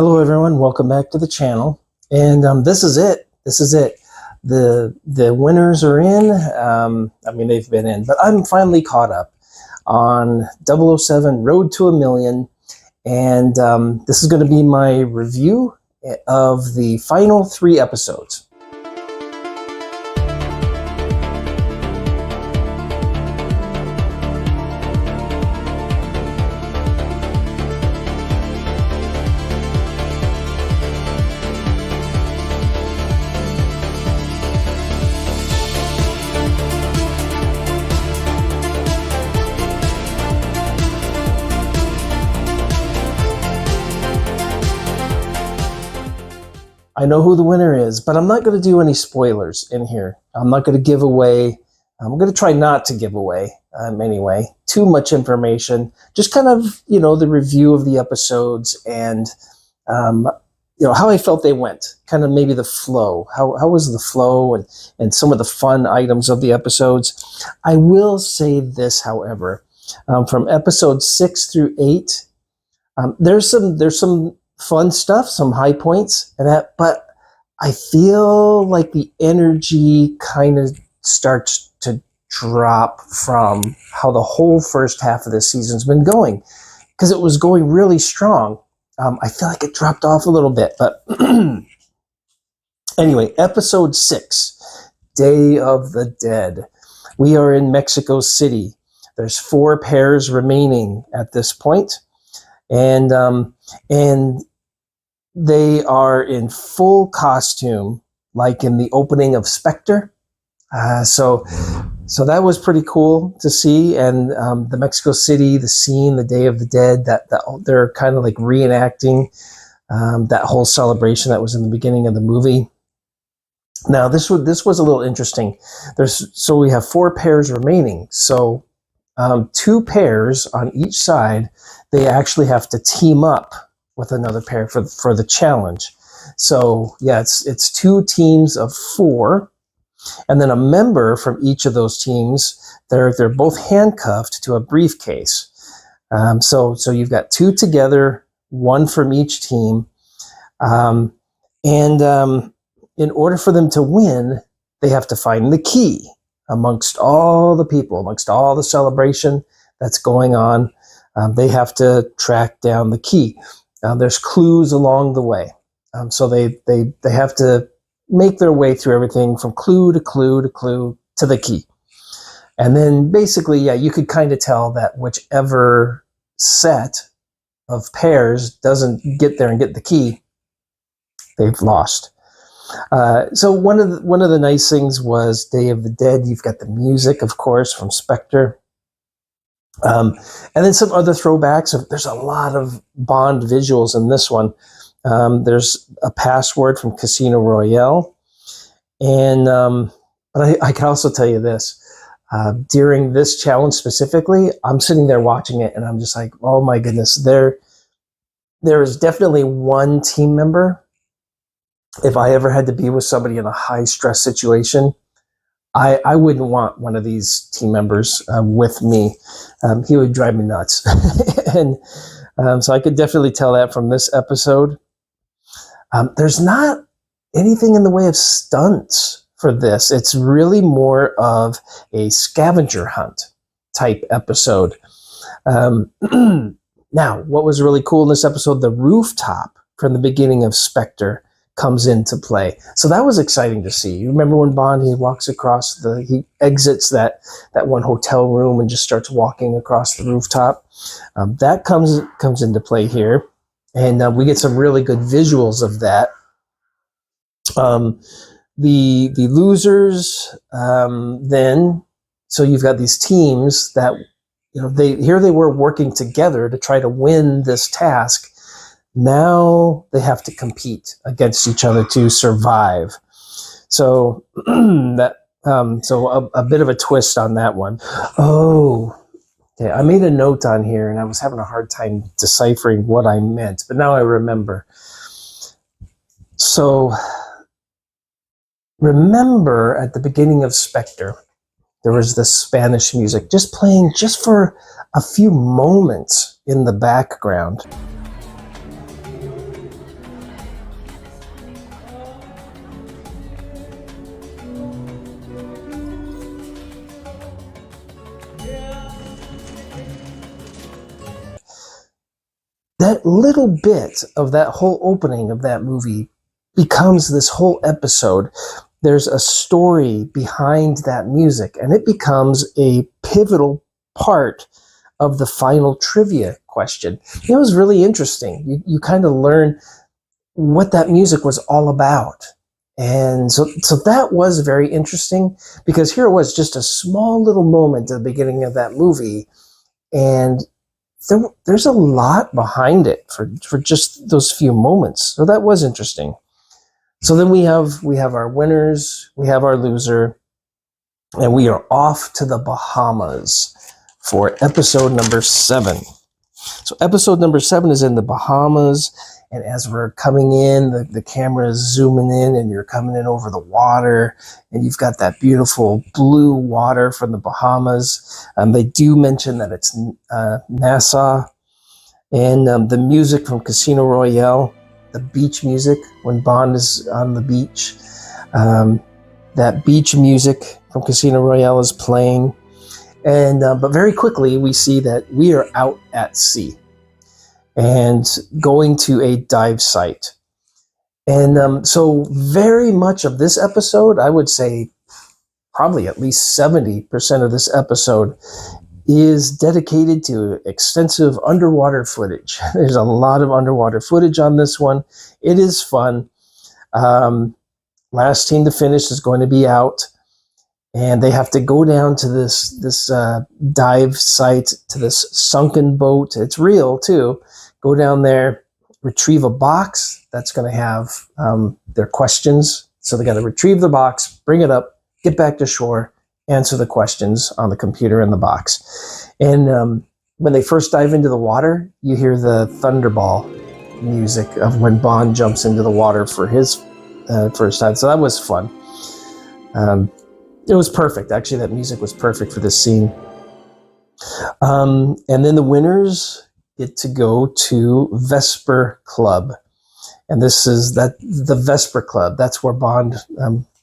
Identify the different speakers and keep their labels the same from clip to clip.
Speaker 1: Hello everyone, welcome back to the channel. And this is it. The winners are in. They've been in, but I'm finally caught up on 007 Road to a Million. And this is going to be my review of the final 3 episodes. I know who the winner is, but I'm not going to do any spoilers in here. I'm not going to give away, I'm going to try not to give away, anyway, too much information. Just kind of, the review of the episodes and, how I felt they went. Kind of maybe the flow. How was the flow and some of the fun items of the episodes. I will say this, however, from episode 6 through 8, there's some fun stuff, some high points and that, but I feel like the energy kind of starts to drop from how the whole first half of this season's been going, because it was going really strong. I feel like it dropped off a little bit, but anyway, episode 6, Day of the Dead. We are in Mexico City. There's 4 pairs remaining at this point, and they are in full costume, like in the opening of Spectre. So that was pretty cool to see. And the Mexico City, the scene, the Day of the Dead, that they're kind of like reenacting that whole celebration that was in the beginning of the movie. Now this was a little interesting. So we have 4 pairs remaining. So 2 pairs on each side. They actually have to team up with another pair for the challenge. So yeah, it's 2 teams of 4, and then a member from each of those teams. They're both handcuffed to a briefcase. So you've got 2 together, 1 from each team, and in order for them to win, they have to find the key amongst all the people, amongst all the celebration that's going on. They have to track down the key. There's clues along the way. So they have to make their way through everything from clue to clue to clue to the key. And then basically, yeah, you could kind of tell that whichever set of pairs doesn't get there and get the key, they've lost. So one of the nice things was Day of the Dead. You've got the music, of course, from Spectre. And then some other throwbacks. There's a lot of Bond visuals in this one. There's a password from Casino Royale. And but I can also tell you this. During this challenge specifically, I'm sitting there watching it and I'm just like, oh my goodness, there is definitely one team member. If I ever had to be with somebody in a high stress situation, I wouldn't want one of these team members with me. He would drive me nuts. And so I could definitely tell that from this episode. There's not anything in the way of stunts for this. It's really more of a scavenger hunt type episode. Now, what was really cool in this episode, the rooftop from the beginning of Spectre comes into play. So that was exciting to see. You remember when Bond, he exits that one hotel room and just starts walking across the rooftop. That comes into play here. And we get some really good visuals of that. The losers, then, so you've got these teams that, they were working together to try to win this task. Now they have to compete against each other to survive. So a bit of a twist on that one. Oh, yeah, I made a note on here and I was having a hard time deciphering what I meant, but now I remember. So remember at the beginning of Spectre, there was this Spanish music just playing just for a few moments in the background. that little bit of that whole opening of that movie becomes this whole episode. There's a story behind that music, and it becomes a pivotal part of the final trivia question. It was really interesting. You kind of learn what that music was all about. And so that was very interesting, because here it was, just a small little moment at the beginning of that movie, and there's a lot behind it for just those few moments. So that was interesting. So then we have our winners, we have our loser, and we are off to the Bahamas for episode number 7. So episode number 7 is in the Bahamas, and as we're coming in, the camera is zooming in, and you're coming in over the water, and you've got that beautiful blue water from the Bahamas. They do mention that it's Nassau, and the music from Casino Royale, the beach music when Bond is on the beach. That beach music from Casino Royale is playing. And but very quickly we see that we are out at sea and going to a dive site. And so very much of this episode, I would say probably at least 70% of this episode is dedicated to extensive underwater footage. There's a lot of underwater footage on this one. It is fun. Last team to finish is going to be out, and they have to go down to this dive site, to this sunken boat. It's real too. Go down there, retrieve a box that's going to have their questions. So they got to retrieve the box, bring it up, get back to shore, answer the questions on the computer in the box. And when they first dive into the water, you hear the Thunderball music of when Bond jumps into the water for his first time. So that was fun. It was perfect. Actually, that music was perfect for this scene. And then the winners get to go to Vesper Club. And this is the Vesper Club. That's where Bond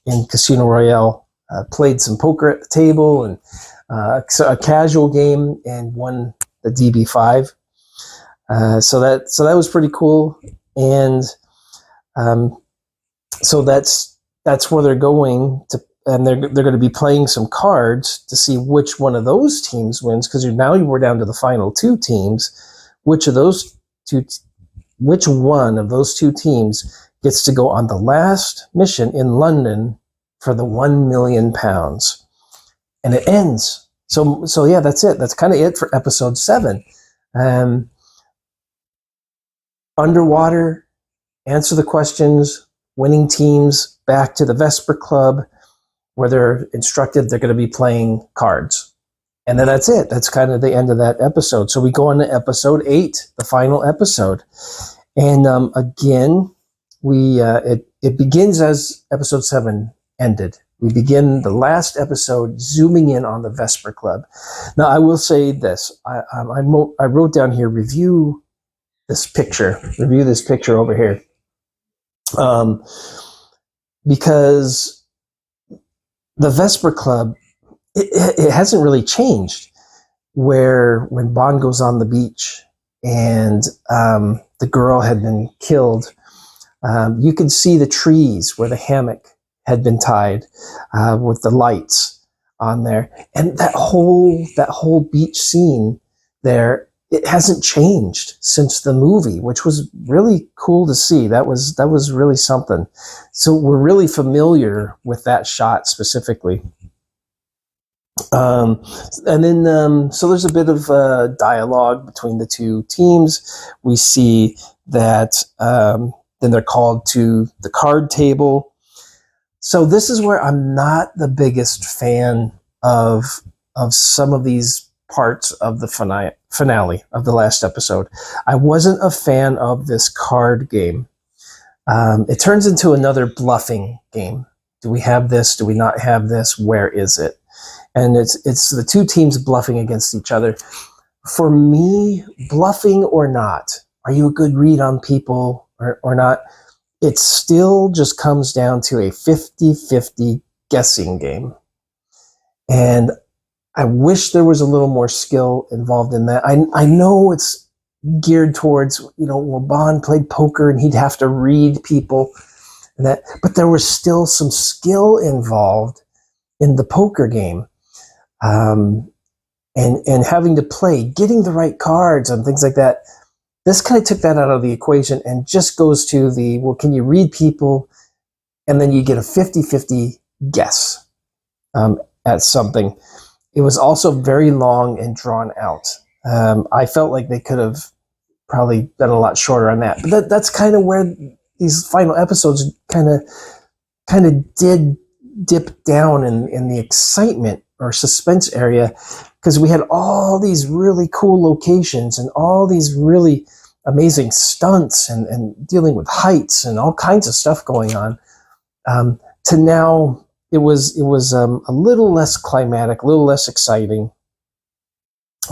Speaker 1: in Casino Royale played some poker at the table, and a casual game, and won the DB5. So that was pretty cool. And so that's where they're going to, and they're going to be playing some cards to see which one of those teams wins, because now we're down to the final 2 teams. Which one of those 2 teams gets to go on the last mission in London for the £1 million? And it ends. So yeah, that's it. That's kind of it for episode 7. Underwater, answer the questions, winning teams back to the Vesper Club, where they're instructed they're going to be playing cards. And then that's it. That's kind of the end of that episode. So we go on to episode 8, the final episode. And again, it begins as episode 7 ended. We begin the last episode zooming in on the Vesper Club. Now, I will say this. I wrote down here, review this picture over here. Because the Vesper Club, it hasn't really changed, where when Bond goes on the beach and the girl had been killed, you could see the trees where the hammock had been tied with the lights on there. And that whole beach scene there, it hasn't changed since the movie, which was really cool to see. That was really something. So we're really familiar with that shot specifically. And then, so there's a bit of dialogue between the 2 teams. We see that then they're called to the card table. So this is where I'm not the biggest fan of some of these parts of the finale of the last episode. I wasn't a fan of this card game. It turns into another bluffing game. Do we have this? Do we not have this? Where is it? And it's the 2 teams bluffing against each other. For me, bluffing or not, are you a good read on people or not? It still just comes down to a 50-50 guessing game. And I wish there was a little more skill involved in that. I know it's geared towards, well, Bond played poker and he'd have to read people and that, but there was still some skill involved in the poker game. And having to play, getting the right cards and things like that. This kind of took that out of the equation and just goes to well, can you read people? And then you get a 50-50 guess at something. It was also very long and drawn out. I felt like they could have probably done a lot shorter on that. But that's kind of where these final episodes kind of did dip down in the excitement or suspense area, because we had all these really cool locations and all these really amazing stunts and dealing with heights and all kinds of stuff going on. To now, it was a little less climatic, a little less exciting.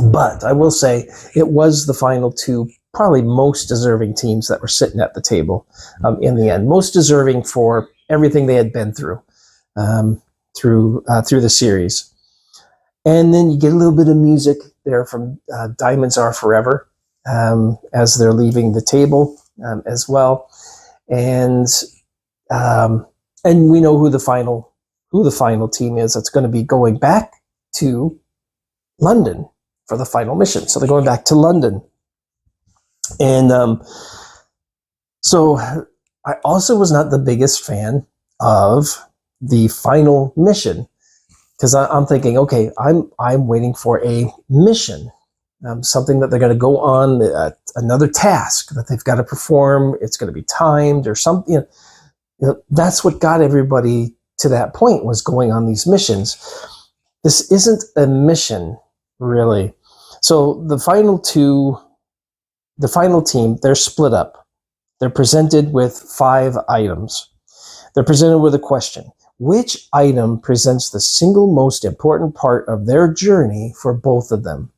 Speaker 1: But I will say it was the final two probably most deserving teams that were sitting at the table in the end. Most deserving for everything they had been through through the series. And then you get a little bit of music there from Diamonds Are Forever as they're leaving the table as well. And we know who the final team is. That's going to be going back to London for the final mission. So they're going back to London. And so I also was not the biggest fan of the final mission, because I'm thinking, okay, I'm waiting for a mission, something that they're going to go on, another task that they've got to perform. It's going to be timed or something. That's what got everybody to that point, was going on these missions. This isn't a mission, really. So the final team, they're split up. They're presented with 5 items. They're presented with a question. Which item presents the single most important part of their journey for both of them?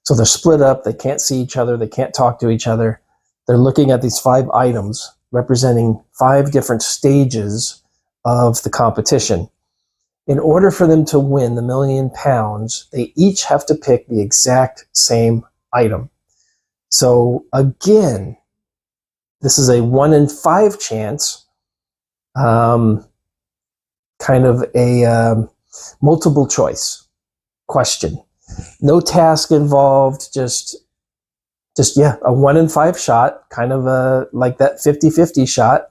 Speaker 1: So they're split up. They can't see each other. They can't talk to each other. They're looking at these 5 items representing 5 different stages of the competition. In order for them to win the £1 million, they each have to pick the exact same item. So again, this is a 1 in 5 chance, kind of a multiple choice question. No task involved, just a 1 in 5 shot, kind of like that 50-50 shot,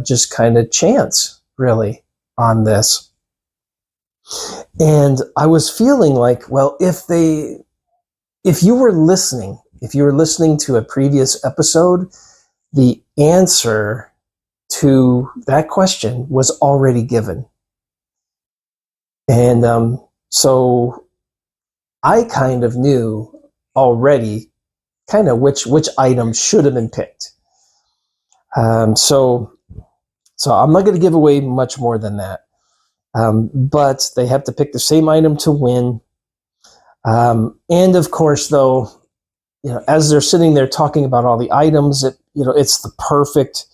Speaker 1: just kind of chance really on this. And I was feeling like, well, if you were listening to a previous episode, the answer to that question was already given. And so I kind of knew already kind of which item should have been picked. So I'm not going to give away much more than that. But they have to pick the same item to win. And of course, though, as they're sitting there talking about all the items, it's the perfect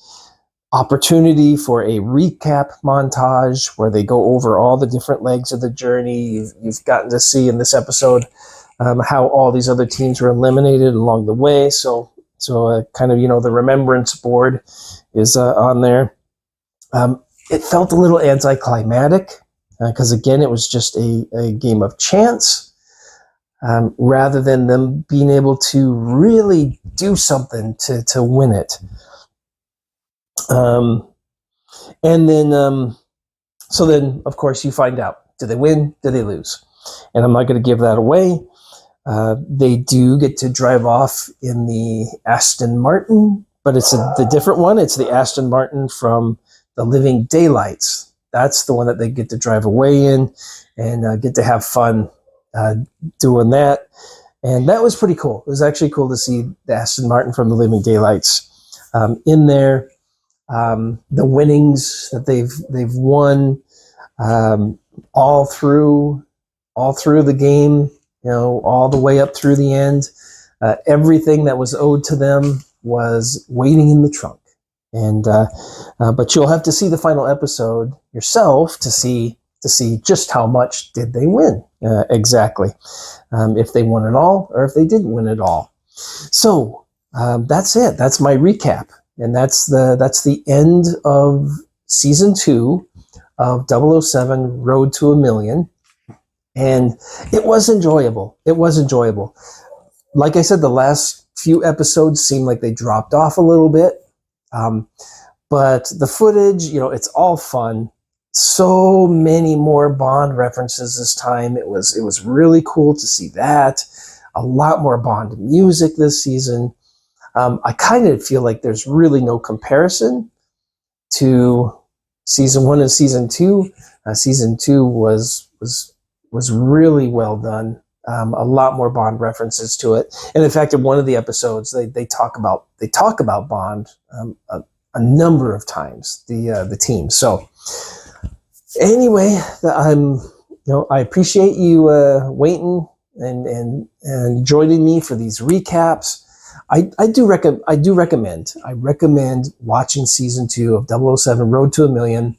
Speaker 1: opportunity for a recap montage where they go over all the different legs of the journey. You've gotten to see in this episode how all these other teams were eliminated along the way. So kind of, the remembrance board is on there. It felt a little anticlimactic because, again, it was just a game of chance rather than them being able to really do something to win it. And then, so then, of course, you find out, do they win? Do they lose? And I'm not going to give that away. They do get to drive off in the Aston Martin, but it's the different one. It's the Aston Martin from The Living Daylights. That's the one that they get to drive away in and get to have fun doing that. And that was pretty cool. It was actually cool to see the Aston Martin from The Living Daylights in there. The winnings that they've won all through the game, all the way up through the end. Everything that was owed to them was waiting in the trunk. And but you'll have to see the final episode yourself to see just how much did they win exactly, if they won it all or if they didn't win it all. So that's it. That's my recap, and that's the end of season 2 of 007 Road to a Million. And it was enjoyable. It was enjoyable. Like I said, the last few episodes seemed like they dropped off a little bit. But the footage, it's all fun. So many more Bond references this time. It was really cool to see that. A lot more Bond music this season. I kind of feel like there's really no comparison to season 1 and season 2. Season 2 was really well done. A lot more Bond references to it, and in fact, in one of the episodes, they talk about Bond a number of times. The team. So anyway, I appreciate you waiting and joining me for these recaps. I do recommend watching season 2 of 007 Road to a Million.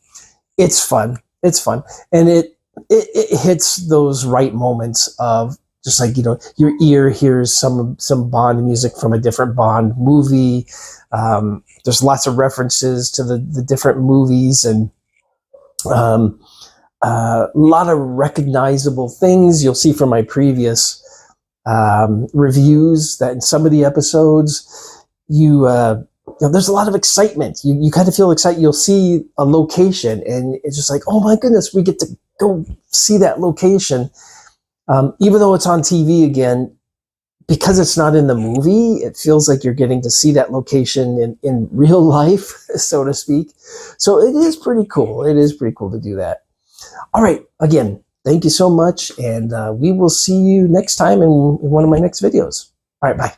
Speaker 1: It's fun, and it hits those right moments of just like, your ear hears some Bond music from a different Bond movie. There's lots of references to the different movies, and a lot of recognizable things you'll see from my previous reviews, that in some of the episodes there's a lot of excitement. You kind of feel excited. You'll see a location and it's just like, oh my goodness, we get to go see that location. Even though it's on TV again, because it's not in the movie, it feels like you're getting to see that location in real life, so to speak. So it is pretty cool. It is pretty cool to do that. All right. Again, thank you so much. And we will see you next time in one of my next videos. All right. Bye.